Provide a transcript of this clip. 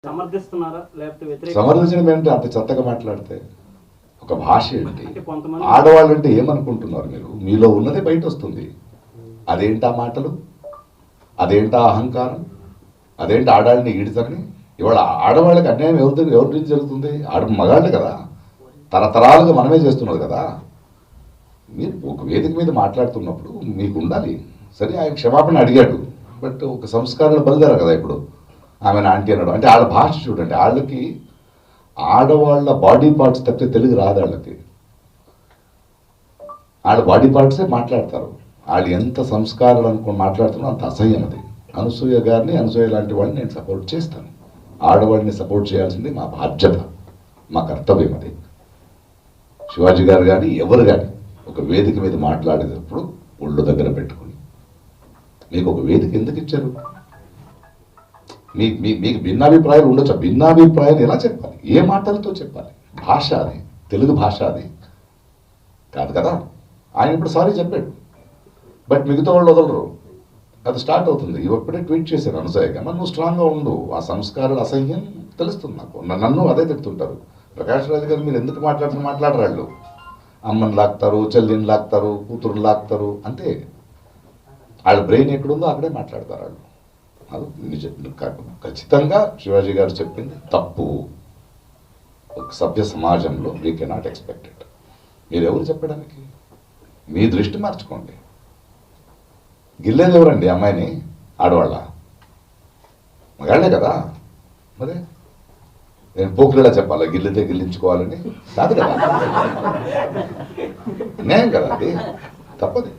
సమర్థిస్తున్నారా లేకపోతే వ్యతిరేక? సమర్థించడం ఏంటి అంత చెత్తగా మాట్లాడితే? ఒక భాష ఏంటి? ఆడవాళ్ళు అంటే ఏమనుకుంటున్నారు మీరు? మీలో ఉన్నదే బయట వస్తుంది. అదేంటా మాటలు, అదేంటా అహంకారం, అదేంటి ఆడాళ్ళని ఈడతారని? ఇవాళ ఆడవాళ్ళకి అన్యాయం ఎవరి నుంచి జరుగుతుంది? మగాళ్ళే కదా, తరతరాలుగా మనమే చేస్తున్నది కదా. మీరు ఒక వేదిక మీద మాట్లాడుతున్నప్పుడు మీకు ఉండాలి. సరే, ఆయన క్షమాపణ అడిగాడు, బట్ ఒక సంస్కారాలు బలిదారు కదా. ఇప్పుడు ఆమెను ఆంటీ అన్నాడు అంటే వాళ్ళ భాష చూడండి. వాళ్ళకి ఆడవాళ్ళ బాడీ పార్ట్స్ తప్పితే తెలుగు రాదు వాళ్ళకి. వాళ్ళ బాడీ పార్ట్సే మాట్లాడతారు. వాళ్ళు ఎంత సంస్కారాలు అనుకుని మాట్లాడుతున్నా అంత అసహ్యం అది. అనసూయ గారిని, అనసూయ లాంటి వాళ్ళని నేను సపోర్ట్ చేస్తాను. ఆడవాళ్ళని సపోర్ట్ చేయాల్సింది మా బాధ్యత, మా కర్తవ్యం అది. శివాజీ గారు కానీ ఎవరు కానీ ఒక వేదిక మీద మాట్లాడేటప్పుడు ఒళ్ళు దగ్గర పెట్టుకుని, మీకు ఒక వేదిక ఎందుకు ఇచ్చారు? మీకు భిన్నాభిప్రాయాలు ఉండొచ్చు. భిన్నాభిప్రాయాలు ఎలా చెప్పాలి? ఏ మాటలతో చెప్పాలి? భాష అది, తెలుగు భాష అది కాదు కదా. ఆయన ఇప్పుడు సారీ చెప్పాడు, బట్ మిగతా వాళ్ళు వదలరు. అది స్టార్ట్ అవుతుంది. ఇప్పుడే ట్వీట్ చేశాను అనసూయగా, మరి నువ్వు స్ట్రాంగ్గా ఉండు. ఆ సంస్కారాల అసహ్యం తెలుస్తుంది నాకు. నన్ను అదే తిడుతుంటారు. ప్రకాష్ రాజు గారు మీరు ఎందుకు మాట్లాడరాళ్ళు? అమ్మని లాక్తారు, చెల్లిని లాక్తారు, కూతురుని లాక్తారు, అంతే. వాళ్ళ బ్రెయిన్ ఎక్కడుందో అక్కడే మాట్లాడతారు వాళ్ళు. అది ఖచ్చితంగా శివాజీ గారు చెప్పింది తప్పు. ఒక సభ్య సమాజంలో వీ కెనాట్ ఎక్స్పెక్ట్ ఇట్. మీరెవరు చెప్పడానికి? మీ దృష్టి మార్చుకోండి. గిల్లేది ఎవరండి అమ్మాయిని? ఆడవాళ్ళ? మగాళ్ళే కదా. మరి నేను పోకులేలా చెప్పాలా గిల్లితే గిల్లించుకోవాలని? కాదు కదా, అన్యాయం కదా, అది తప్పది.